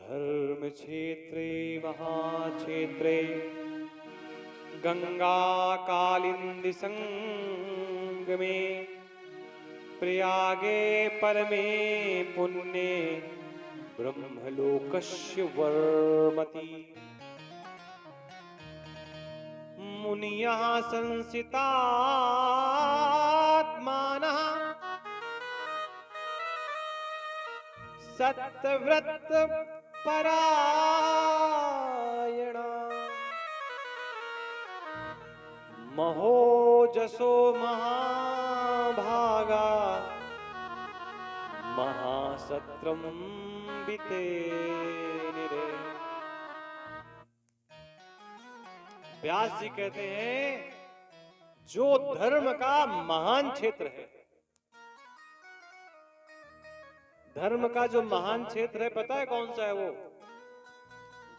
धर्म क्षेत्रे महाक्षेत्रे गंगा कालिंदी संगमे प्रयागे परमे पुण्ये ब्रह्मलोकस्य वर्मति। मुनियः संसितात्मानः सत्यव्रत परायणा महोजसो महाभागा महासत्रम वितेनिरे। व्यास जी कहते हैं जो धर्म का महान क्षेत्र है, धर्म का जो महान क्षेत्र है पता है कौन सा है वो?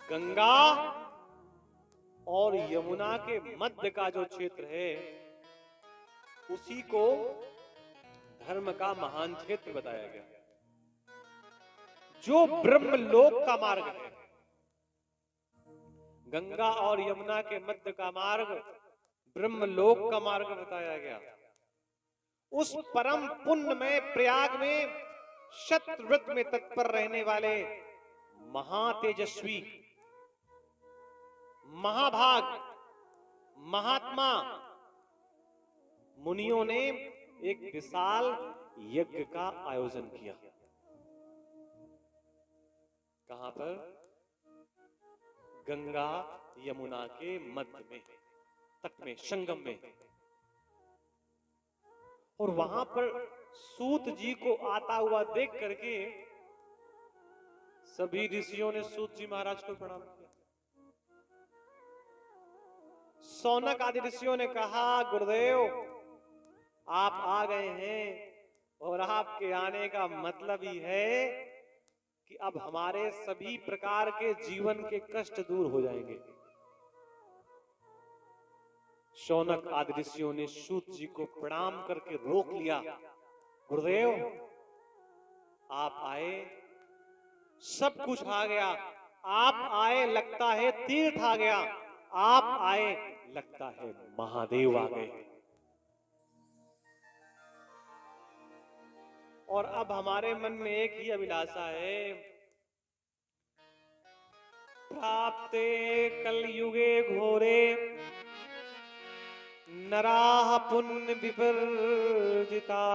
गंगा और यमुना के मध्य का जो क्षेत्र है उसी को धर्म का महान क्षेत्र बताया गया। जो ब्रह्मलोक का मार्ग है, गंगा और यमुना के मध्य का मार्ग ब्रह्मलोक का मार्ग बताया गया। उस परम पुण्य में प्रयाग में शतव्रत में तत्पर रहने वाले महातेजस्वी महाभाग महात्मा मुनियों ने एक विशाल यज्ञ का आयोजन किया। कहां पर? गंगा यमुना के मध्य में, तट में, संगम में। और वहां पर सूत जी को आता हुआ देख करके सभी ऋषियों ने सूत जी महाराज को प्रणाम किया। सौनक आदि ऋषियों ने कहा, गुरुदेव आप आ गए हैं और आपके आने का मतलब ही है कि अब हमारे सभी प्रकार के जीवन के कष्ट दूर हो जाएंगे। शौनक आदि ऋषियों ने सूत जी को प्रणाम करके रोक लिया। गुरुदेव आप आए, सब कुछ आ गया। आप आए लगता है तीर्थ आ गया, आप आए लगता है महादेव आ गए। और अब हमारे मन में एक ही अभिलाषा है, प्राप्ते कलयुगे घोरे नराः पुण्य विवर्जिता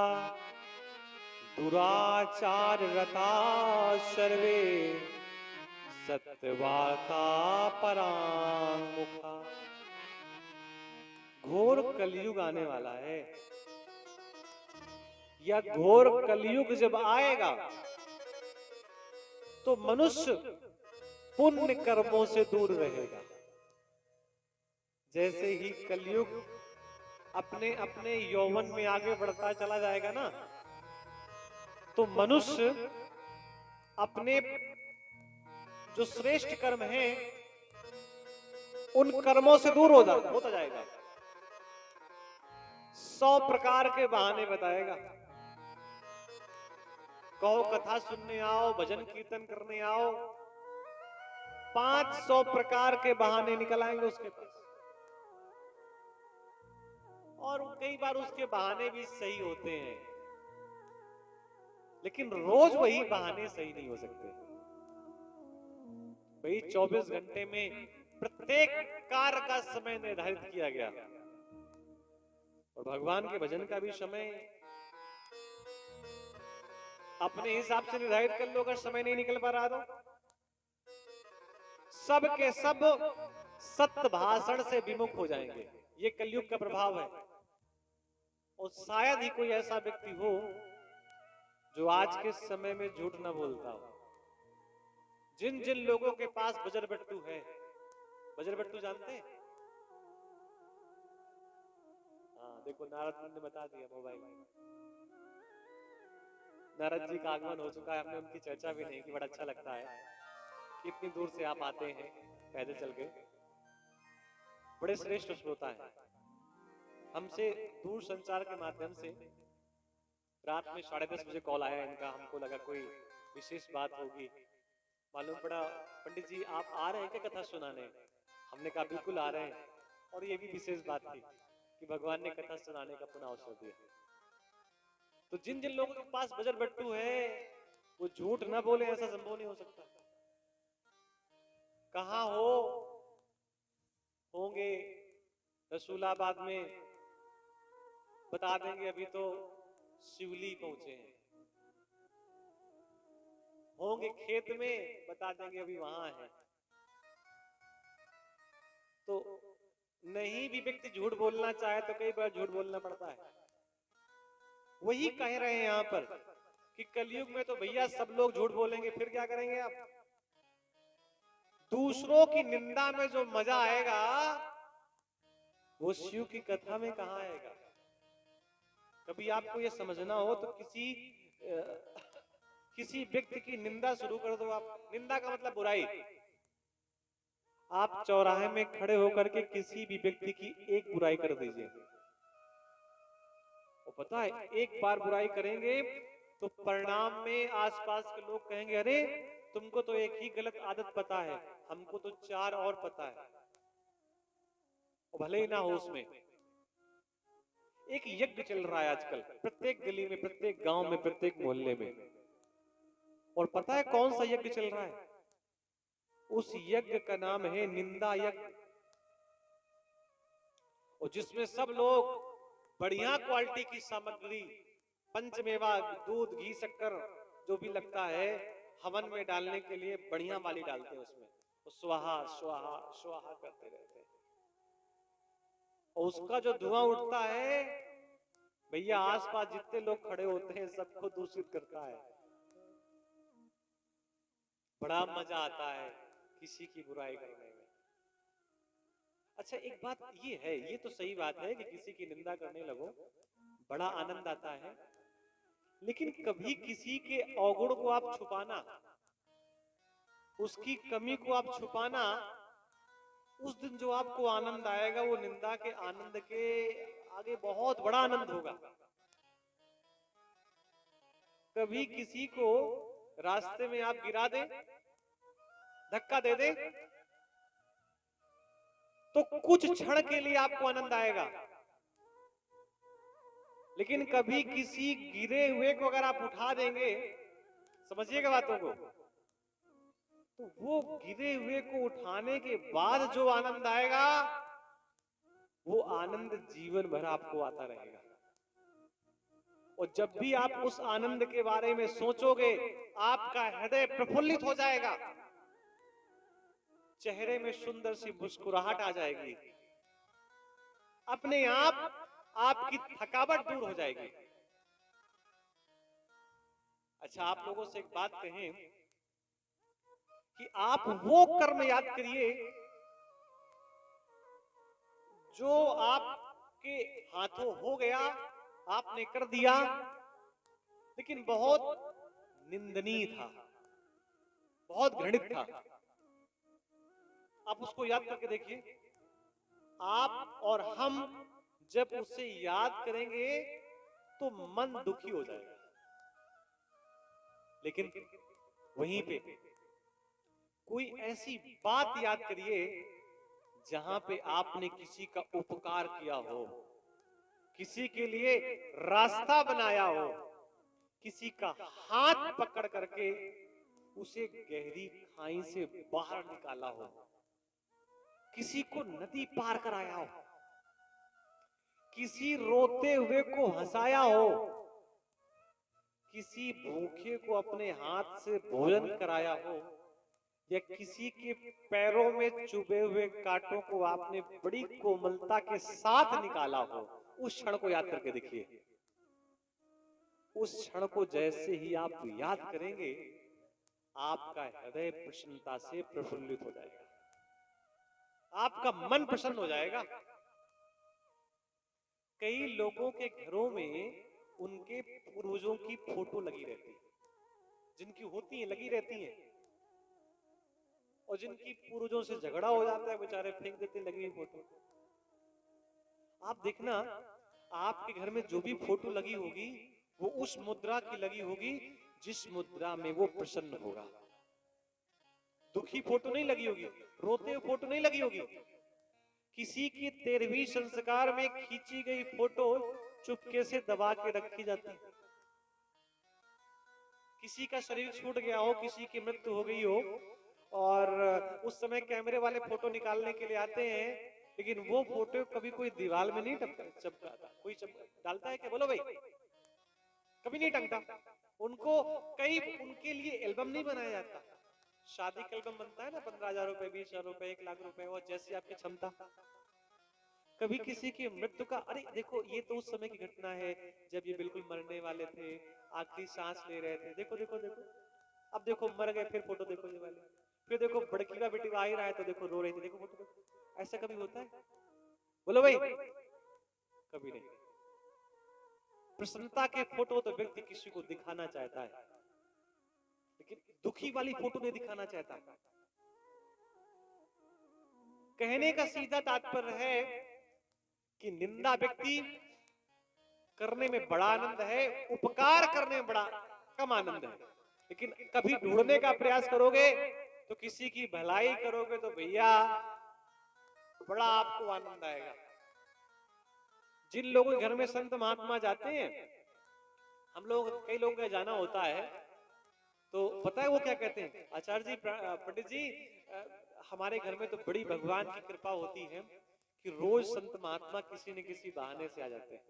दुराचार रता सर्वे सत्यवार्ता परामुखा। घोर कलयुग आने वाला है। या घोर कलयुग जब आएगा तो मनुष्य पुण्य कर्मों से दूर रहेगा। जैसे ही कलयुग अपने अपने यौवन में आगे बढ़ता चला जाएगा ना, तो मनुष्य अपने जो श्रेष्ठ कर्म हैं उन कर्मों से दूर होता जाएगा। 100 प्रकार के बहाने बताएगा। कहो कथा सुनने आओ, भजन कीर्तन करने आओ, 500 प्रकार के बहाने निकल आएंगे उसके पास। और कई बार उसके बहाने भी सही होते हैं, लेकिन रोज वही बहाने सही नहीं हो सकते। भाई 24 घंटे में प्रत्येक कार्य का समय निर्धारित किया गया, और भगवान के भजन का भी समय अपने हिसाब से निर्धारित कर लो। अगर समय नहीं निकल पा रहा तो सब के सब सत्य भाषण से विमुख हो जाएंगे। ये कलयुग का प्रभाव है। और शायद ही कोई ऐसा व्यक्ति हो जो आज के समय में झूठ न बोलता हो। जिन जिन लोगों के पास बजरबट्टू है, बजरबट्टू जानते हैं? हाँ देखो, नारद ने बता दिया मोबाइल। नारद जी का आगमन हो चुका है, हमने उनकी चर्चा भी नहीं की। बड़ा अच्छा लगता है कि इतनी दूर से आप आते हैं पैदल चल के। बड़े श्रेष्ठ श्रोता हैं। हमसे दूर संचार के माध्यम से रात में 10:30 बजे कॉल आया इनका। हमको लगा कोई विशेष बात होगी, मालूम पड़ा पंडित जी आप आ रहे हैं क्या कथा सुनाने? हमने कहा बिल्कुल आ रहे हैं। और ये भी विशेष बात थी कि भगवान ने कथा सुनाने का पुनः अवसर दिया। तो जिन जिन लोगों के पास बजर बट्टू है वो झूठ ना बोले, ऐसा संभव नहीं हो सकता। कहाँ होंगे रसूलाबाद में, बता देंगे अभी तो शिवली पहुंचे हैं। होंगे खेत में, बता देंगे अभी वहां है। तो नहीं भी व्यक्ति झूठ बोलना चाहे तो कई बार झूठ बोलना पड़ता है। वही कह रहे हैं यहाँ पर कि कलयुग में तो भैया सब लोग झूठ बोलेंगे, फिर क्या करेंगे आप? दूसरों की निंदा में जो मजा आएगा वो शिव की कथा में कहाँ आएगा? कभी आपको ये समझना हो तो किसी व्यक्ति की निंदा शुरू कर दो आप। निंदा का मतलब बुराई। आप चौराहे में खड़े होकर के किसी भी व्यक्ति की एक बुराई कर दीजिए, और पता है एक बार बुराई करेंगे तो परिणाम में आसपास के लोग कहेंगे अरे तुमको तो एक ही गलत आदत पता है, हमको तो 4 और पता है, और भले ही ना हो उसमें। एक यज्ञ चल रहा है आजकल प्रत्येक गली में, प्रत्येक गांव में, प्रत्येक मोहल्ले में, और पता है कौन सा यज्ञ चल रहा है? उस यज्ञ का नाम है निंदा यज्ञ। और जिसमें सब लोग बढ़िया क्वालिटी की सामग्री, पंचमेवा, दूध, घी, शक्कर जो भी लगता है हवन में डालने के लिए बढ़िया वाली डालते हैं उसमें, तो स्वाहा स्वाहा स्वाहा करते रहते हैं। और उसका जो धुआं उठता है भैया आसपास जितने लोग खड़े होते हैं सबको दूषित करता है। बड़ा मजा आता है किसी की बुराई करने में। अच्छा एक बात ये है, ये तो सही बात है कि किसी की निंदा करने लगो बड़ा आनंद आता है, लेकिन कभी किसी के अवगुण को आप छुपाना, उसकी कमी को आप छुपाना, उस दिन जो आपको आनंद आएगा वो निंदा के आनंद के आगे बहुत बड़ा आनंद होगा। कभी किसी को रास्ते में आप गिरा दे, धक्का दे दे, तो कुछ क्षण के लिए आपको आनंद आएगा, लेकिन कभी किसी गिरे हुए को अगर आप उठा देंगे, समझिएगा बातों को, तो वो गिरे हुए को उठाने के बाद जो आनंद आएगा वो आनंद जीवन भर आपको आता रहेगा। और जब भी आप उस आनंद के बारे में सोचोगे आपका हृदय प्रफुल्लित हो जाएगा, चेहरे में सुंदर सी मुस्कुराहट आ जाएगी, अपने आप आपकी थकावट दूर हो जाएगी। अच्छा आप लोगों से एक बात कहें कि आप वो कर्म याद करिए जो आपके हाथों हो गया, आपने कर दिया, लेकिन बहुत निंदनीय था, बहुत घृणित था। आप उसको याद करके देखिए। आप और हम जब उसे याद करेंगे तो मन दुखी हो जाएगा, लेकिन वहीं पे कोई ऐसी बात याद करिए जहां पे आपने किसी का उपकार किया हो, किसी के लिए रास्ता बनाया हो, किसी का हाथ पकड़ करके उसे गहरी खाई से बाहर निकाला हो, किसी को नदी पार कराया हो, किसी रोते हुए को हंसाया हो, किसी भूखे को अपने हाथ से भोजन कराया हो, या किसी के पैरों में चुभे हुए कांटों को आपने बड़ी कोमलता के साथ निकाला हो, उस क्षण को याद करके देखिए। उस क्षण को जैसे ही आप याद करेंगे आपका हृदय प्रसन्नता से प्रफुल्लित हो जाएगा, आपका मन प्रसन्न हो जाएगा। कई लोगों के घरों में उनके पूर्वजों की फोटो लगी रहती है, जिनकी होती है लगी रहती है, और जिनकी पूर्वजों से झगड़ा हो जाता है बेचारे फेंक देते लगी हुई फोटो। आप देखना आपके घर में जो भी फोटो लगी होगी वो उस मुद्रा की लगी होगी जिस मुद्रा में वो प्रसन्न होगा। दुखी फोटो नहीं लगी होगी, रोते हुए फोटो नहीं लगी होगी। किसी की 13वीं संस्कार में खींची गई फोटो चुपके से दबा के रखी जाती। किसी का शरीर छूट गया हो, किसी की मृत्यु हो गई हो, और उस समय कैमरे वाले फोटो निकालने के लिए आते हैं, लेकिन वो फोटो कभी कोई दीवार में नहीं चिपकाता। कोई डालता है क्या, बोलो भाई? कभी नहीं टंगता। उनको कई उनके लिए एल्बम नहीं बनाया जाता। शादी का एल्बम बनता है ना, 15,000 रुपए, 20,000 रुपए, 1,00,000 रुपए, और जैसी आपकी क्षमता। कभी किसी की मृत्यु का, अरे देखो ये तो उस समय की घटना है जब ये बिल्कुल मरने वाले थे, आखिरी सांस ले रहे थे, देखो देखो देखो, अब देखो मर गए, फिर फोटो देखो ये वाले, फिर देखो बड़की का बेटी आ ही रहा है तो देखो रो रही थी, देखो फोटो देखो। ऐसा कभी होता है? बोलो भाई, कभी नहीं। प्रसन्नता के फोटो तो व्यक्ति किसी को दिखाना चाहता है, लेकिन दुखी वाली फोटो नहीं दिखाना चाहता। कहने का सीधा तात्पर्य है कि निंदा व्यक्ति करने में बड़ा आनंद है, उपकार करने में बड़ा कम आनंद है। लेकिन कभी ढूंढने का प्रयास करोगे तो किसी की भलाई करोगे तो भैया बड़ा आपको आनंद आएगा। जिन लोगों के घर में संत महात्मा जाते हैं, हम लोग कई लोगों का जाना होता है, तो पता है वो क्या कहते हैं? आचार्य जी, पंडित जी, हमारे घर में तो बड़ी भगवान की कृपा होती है कि रोज संत महात्मा किसी न किसी बहाने से आ जाते हैं,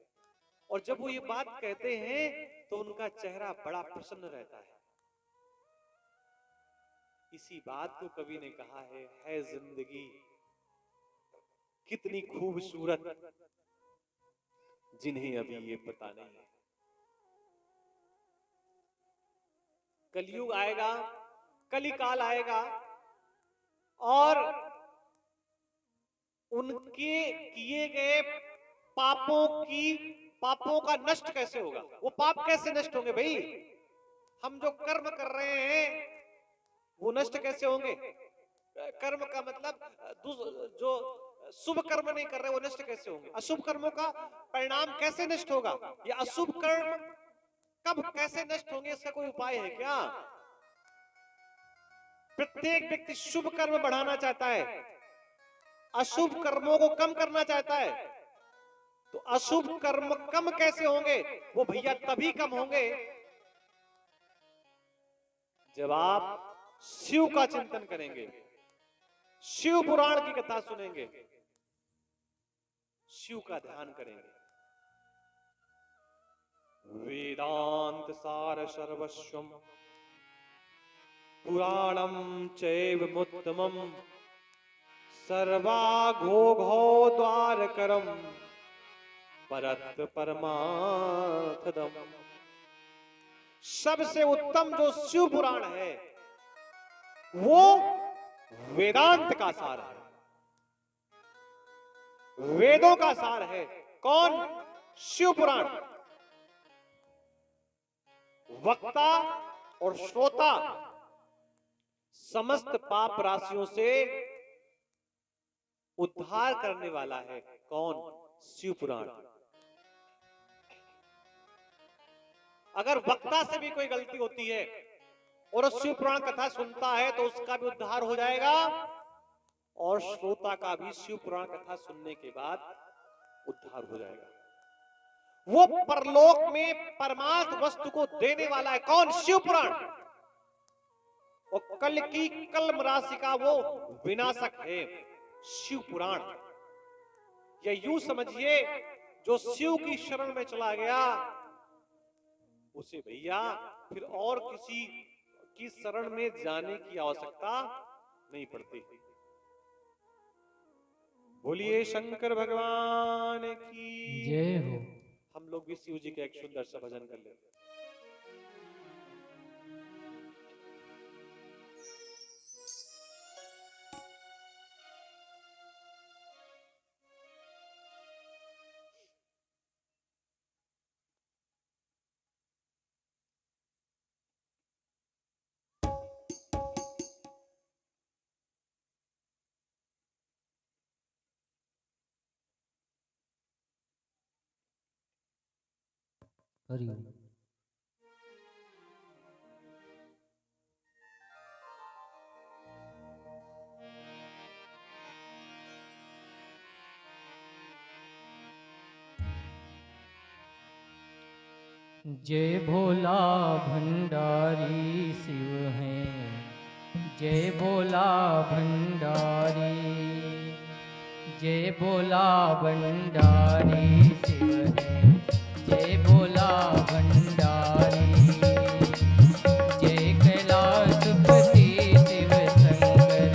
और जब वो ये बात कहते हैं तो उनका चेहरा बड़ा प्रसन्न रहता है। इसी बात को कवि ने कहा है जिंदगी कितनी खूबसूरत जिन्हें अभी ये पता नहीं है। कलयुग आएगा, कलिकाल आएगा, और उनके किए गए पापों का नष्ट कैसे होगा? वो पाप कैसे नष्ट होंगे भाई? हम जो कर्म कर रहे हैं वो नष्ट कैसे होंगे? कर्म का मतलब जो शुभ कर्म नहीं कर रहे वो नष्ट कैसे होंगे? अशुभ कर्मों का परिणाम कैसे नष्ट होगा? या अशुभ कर्म कब कैसे नष्ट होंगे, इसका कोई उपाय है क्या? प्रत्येक व्यक्ति शुभ कर्म बढ़ाना चाहता है, अशुभ कर्मों को कम करना चाहता है। तो अशुभ कर्म कम कैसे होंगे? वो भैया तभी कम होंगे जब आप शिव का चिंतन करेंगे, शिव पुराण की कथा सुनेंगे, शिव का ध्यान करेंगे। वेदांत सार सर्वस्वम पुराणम चैव मुत्तमम सर्वाघोघो द्वारकरम परत परमार्थदम। सबसे उत्तम जो शिव पुराण है वो वेदांत का सार है, वेदों का सार है। कौन? शिव पुराण। वक्ता और श्रोता समस्त पाप राशियों से उद्धार करने वाला है। कौन? शिव पुराण। अगर वक्ता से भी कोई गलती होती है और शिव पुराण कथा सुनता है तो उसका भी उद्धार हो जाएगा, और श्रोता का भी शिव पुराण कथा सुनने के बाद उद्धार हो जाएगा। वो परलोक में परमार्थ वस्तु को देने वाला है। कौन? शिव पुराण। और कल की कल्म राशि का वो विनाशक है, शिव पुराण। या यूं समझिए, जो शिव की शरण में चला गया उसे भैया फिर और किसी की शरण में जाने की आवश्यकता नहीं पड़ती। बोलिए शंकर भगवान की जय हो। हम लोग भी शिव जी का एक सुंदर सा भजन कर लेते हैं। हरिओम। जय भोला भंडारी शिव हैं, जय भोला भंडारी, जय भोला भंडारी शिव हैं, जय भोला भंडारी, जय कैलाशपति शिव शंकर,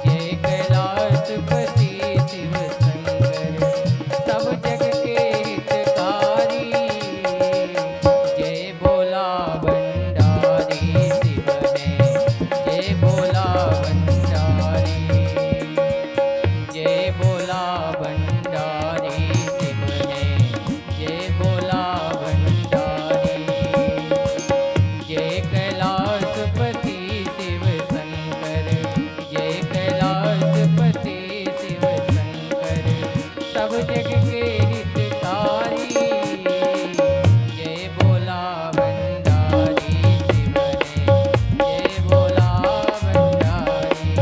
जय कैलाशपति शिव शंकर, सब जग के हितकारी, जय भोला भंडारी शिव हैं, जय भोला भंडारी, जय भोला भंडारी शिव हैं, जय भोला भंडारी, जय कैलाशपति शिव शंकर, जय कैलाशपति शिव शंकर, सब जग के हितकारी, जय भोला भंडारी शिव हैं, जय भोला भंडारी।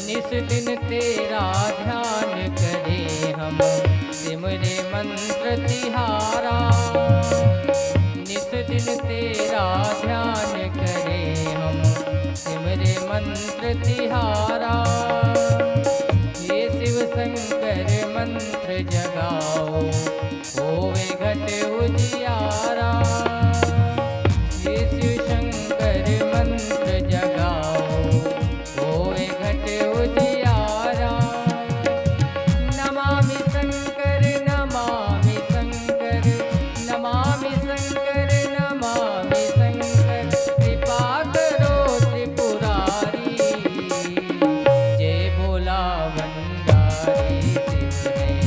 निस दिन तेरा ध्यान करे हम, सिमरे मंत्र तिहारा, निस दिन तेरा ध्यान करे हम, सिमरे मंत्र तिहारा, हे शिव शंकर मंत्र जगाओ, होवे घट उजियारा, हे शिव शंकर मंत्र जगाओ, होवे घट उजियारा, नमामि शंकर नमामि शंकर, नमामि शंकर नमामि शंकर, कृपा करो त्रिपुरारी, जय भोला भंडारी शिव हैं,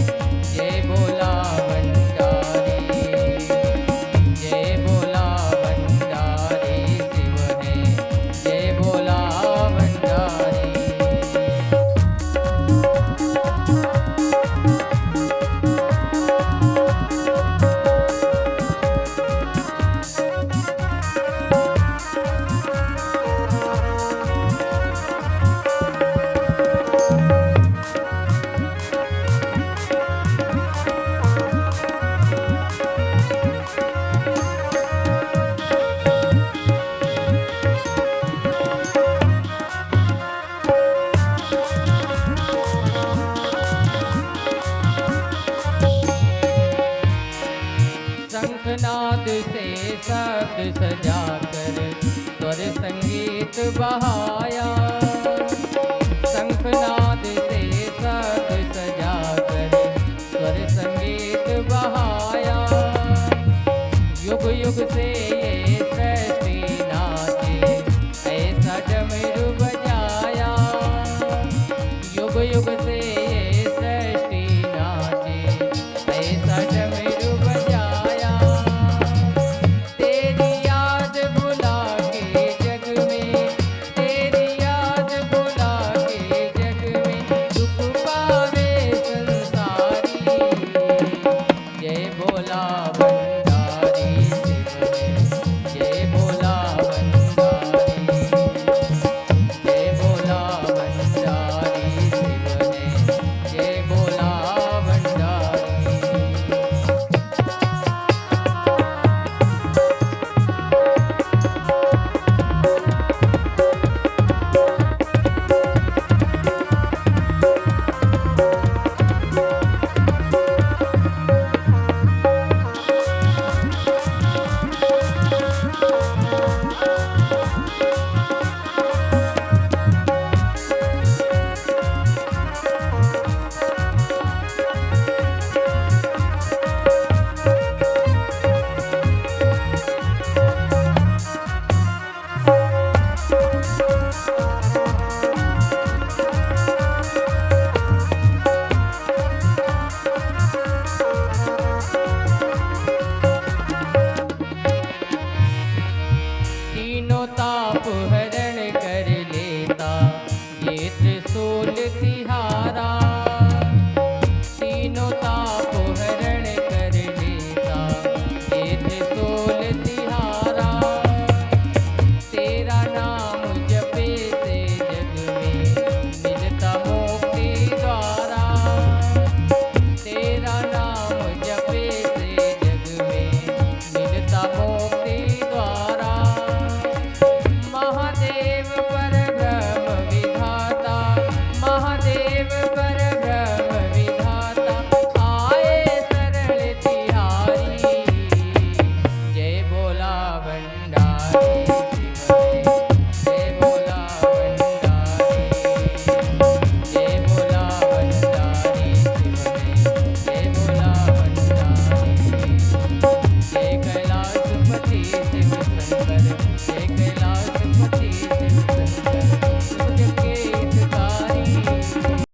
जय भोला भंडारी, जय भोला भंडारी शिव हैं, जय भोला भंडारी। शंखनाद से शब्द सजाकर स्वर संगीत बहा